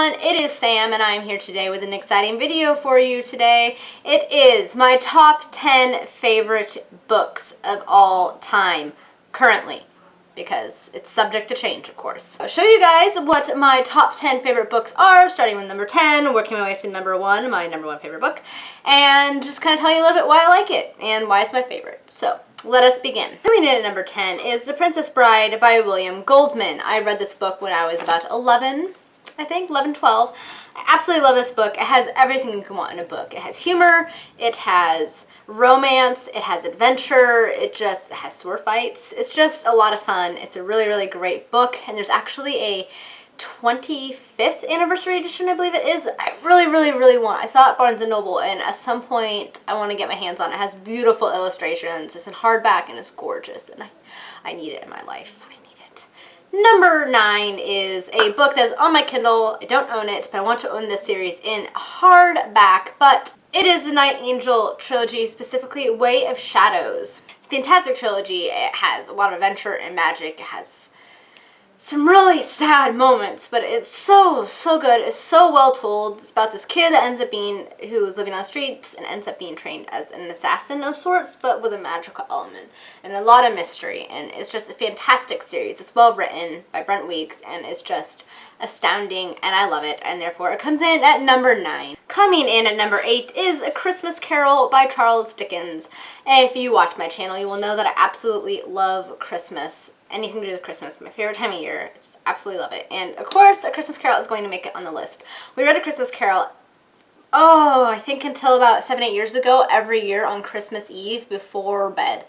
everyone, it is Sam and I am here today with an exciting video for you today. It is my top 10 favorite books of all time, currently, because it's subject to change, of course. I'll show you guys what my top 10 favorite books are, starting with number 10, working my way to number 1, my number 1 favorite book, and just kind of tell you a little bit why I like it and why it's my favorite. So, let us begin. Coming in at number 10 is The Princess Bride by William Goldman. I read this book when I was about 11, I think, 11, 12. I absolutely love this book. It has everything you can want in a book. It has humor, it has romance, it has adventure, it has sword fights. It's just a lot of fun. It's a really, really great book, and there's actually a 25th anniversary edition, I believe it is. I really, really, really want. I saw it at Barnes & Noble, and at some point I want to get my hands on it. It has beautiful illustrations. It's in hardback, and it's gorgeous, and I need it in my life. I need it. Number 9 is a book that's on my Kindle. I don't own it, but I want to own this series in hardback, but it is the Night Angel trilogy, specifically Way of Shadows. It's a fantastic trilogy. It has a lot of adventure and magic. It has some really sad moments, but it's so good. It's so well told. It's about this kid that ends up being, who's living on the streets and ends up being trained as an assassin of sorts, but with a magical element and a lot of mystery. And it's just a fantastic series. It's well written by Brent Weeks, and it's just astounding, and I love it, and therefore it comes in at number 9. Coming in at number 8 is A Christmas Carol by Charles Dickens. If you watch my channel, you will know that I absolutely love Christmas. Anything to do with Christmas, my favorite time of year. I just absolutely love it. And of course, A Christmas Carol is going to make it on the list. We read A Christmas Carol, I think until about 7, 8 years ago, every year on Christmas Eve before bed,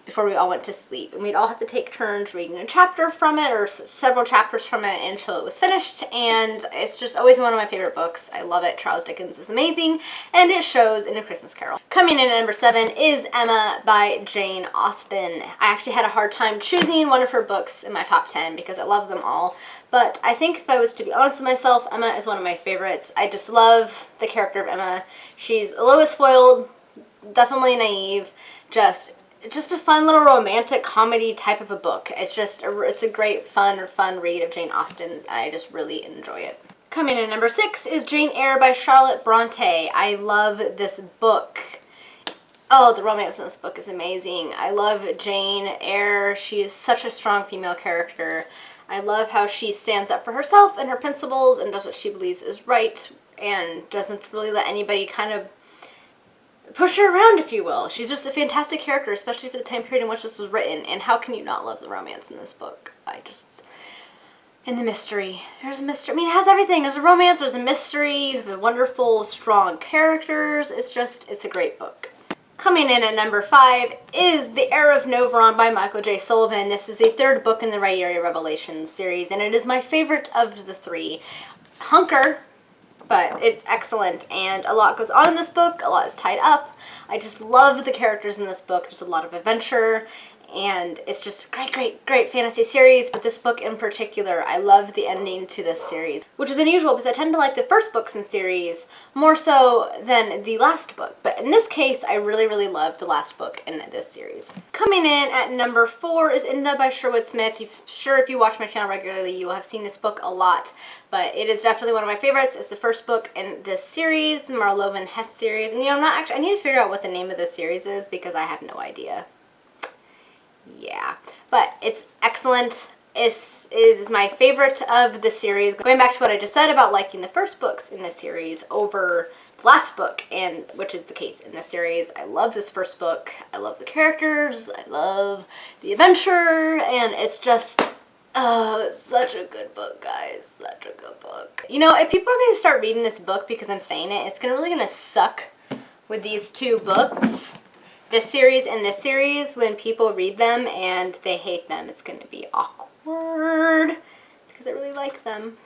before we all went to sleep. And we'd all have to take turns reading a chapter from it, or several chapters from it, until it was finished. And it's just always one of my favorite books. I love it. Charles Dickens is amazing, and it shows in A Christmas Carol. Coming in at number 7 is Emma by Jane Austen. I actually had a hard time choosing one of her books in my top 10 because I love them all. But I think if I was to be honest with myself, Emma is one of my favorites. I just love the character of Emma. She's a little bit spoiled, definitely naive, just a fun little romantic comedy type of a book. It's a great fun read of Jane Austen's, and I just really enjoy it. Coming in at number 6 is Jane Eyre by Charlotte Bronte. I love this book. Oh, the romance in this book is amazing. I love Jane Eyre. She is such a strong female character. I love how she stands up for herself and her principles and does what she believes is right and doesn't really let anybody kind of push her around, if you will. She's just a fantastic character, especially for the time period in which this was written. And how can you not love the romance in this book? And the mystery. There's a mystery. I mean, it has everything. There's a romance, there's a mystery, you have a wonderful, strong characters. It's a great book. Coming in at number 5 is The Heir of Noveron by Michael J. Sullivan. This is the 3rd book in the Rhaeria Revelations series, and it is my favorite of the 3. Hunker, but it's excellent, and a lot goes on in this book. A lot is tied up. I just love the characters in this book. There's a lot of adventure, and it's just a great fantasy series. But this book in particular, I love the ending to this series, which is unusual because I tend to like the first books in series more so than the last book. But in this case, I really, really love the last book in this series. Coming in at number 4 is Inda by Sherwood Smith. If you watch my channel regularly, you will have seen this book a lot. But it is definitely one of my favorites. It's the first book in this series, the Marlowe Hess series. And I need to figure out what the name of this series is because I have no idea. Yeah, but it's excellent. It is my favorite of the series. Going back to what I just said about liking the first books in this series over the last book, and which is the case in this series. I love this first book. I love the characters. I love the adventure, and it's just, it's such a good book, guys. Such a good book. You know, if people are going to start reading this book because I'm saying it, it's really going to suck with these 2 books. This series and this series, when people read them and they hate them, it's going to be awkward because I really like them.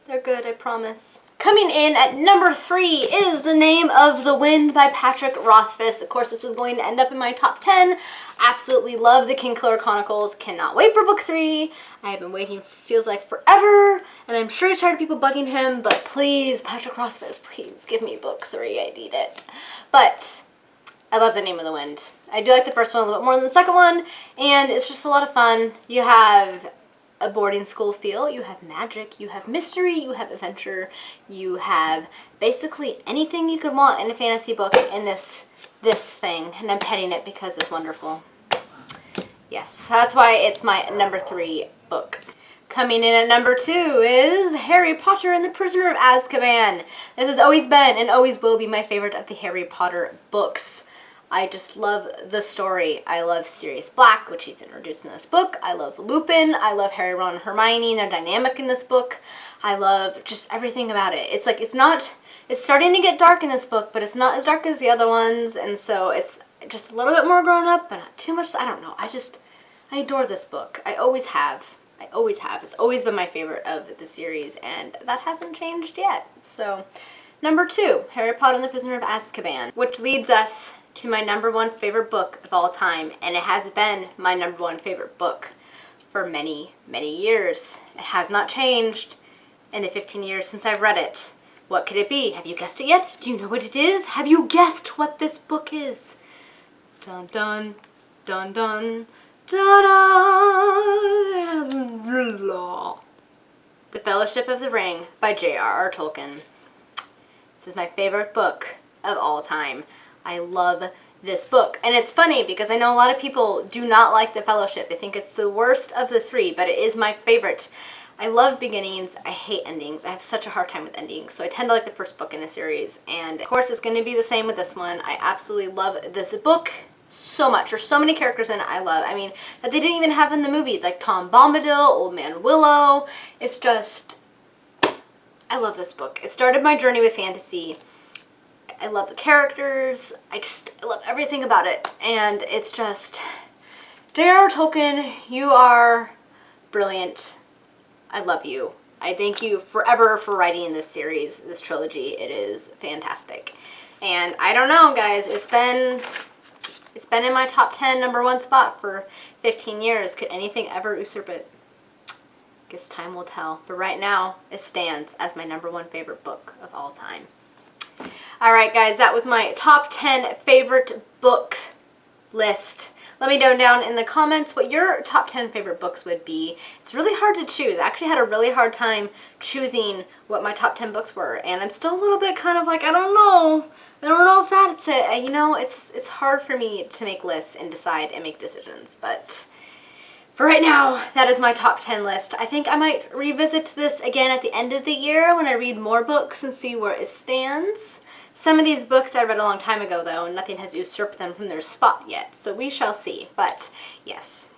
They're good, I promise. Coming in at number 3 is The Name of the Wind by Patrick Rothfuss. Of course, this is going to end up in my top 10. Absolutely love the Kingkiller Chronicles. Cannot wait for book 3. I have been waiting, feels like forever, and I'm sure he's tired of people bugging him, but please, Patrick Rothfuss, please give me book 3. I need it. But I love The Name of the Wind. I do like the first one a little bit more than the second one, and it's just a lot of fun. You have a boarding school feel. You have magic, you have mystery, you have adventure, you have basically anything you could want in a fantasy book in this thing, and I'm petting it because it's wonderful. Yes, that's why it's my number 3 book. Coming in at number 2 is Harry Potter and the Prisoner of Azkaban. This has always been and always will be my favorite of the Harry Potter books. I just love the story. I love Sirius Black, which he's introduced in this book. I love Lupin. I love Harry, Ron, and Hermione and their dynamic in this book. I love just everything about it. It's like, it's starting to get dark in this book, but it's not as dark as the other ones, and so it's just a little bit more grown up, but not too much. I don't know. I adore this book. I always have. It's always been my favorite of the series, and that hasn't changed yet. So, number 2, Harry Potter and the Prisoner of Azkaban, which leads us to my number 1 favorite book of all time, and it has been my number 1 favorite book for many, many years. It has not changed in the 15 years since I've read it. What could it be? Have you guessed it yet? Do you know what it is? Have you guessed what this book is? Dun dun, dun dun. Ta-da! The Fellowship of the Ring by J.R.R. Tolkien. This is my favorite book of all time. I love this book. And it's funny because I know a lot of people do not like The Fellowship. They think it's the worst of the 3, but it is my favorite. I love beginnings. I hate endings. I have such a hard time with endings. So I tend to like the first book in a series. And of course it's going to be the same with this one. I absolutely love this book so much. There's so many characters in it I love. I mean, that they didn't even have in the movies, like Tom Bombadil, Old Man Willow. It's just, I love this book. It started my journey with fantasy. I love the characters. I love everything about it. And it's just, J.R.R. Tolkien, you are brilliant. I love you. I thank you forever for writing this series, this trilogy. It is fantastic. And I don't know, guys, it's been in my top 10 number 1 spot for 15 years. Could anything ever usurp it? Guess time will tell. But right now, it stands as my number 1 favorite book of all time. Alright guys, that was my top 10 favorite books list. Let me know down in the comments what your top 10 favorite books would be. It's really hard to choose. I actually had a really hard time choosing what my top 10 books were, and I'm still a little bit kind of like, I don't know if that's it. You know, it's hard for me to make lists and decide and make decisions, but for right now, that is my top 10 list. I think I might revisit this again at the end of the year when I read more books and see where it stands. Some of these books I read a long time ago, though, and nothing has usurped them from their spot yet, so we shall see. But, yes.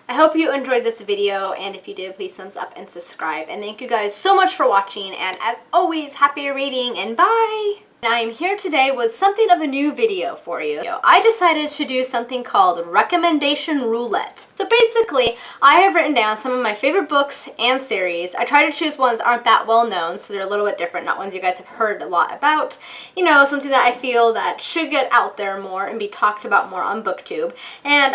I hope you enjoyed this video, and if you did, please thumbs up and subscribe. And thank you guys so much for watching, and as always, happy reading, and bye! I am here today with something of a new video for you. I decided to do something called Recommendation Roulette. So basically, I have written down some of my favorite books and series. I try to choose ones that aren't that well known, so they're a little bit different, not ones you guys have heard a lot about. You know, something that I feel that should get out there more and be talked about more on BookTube. And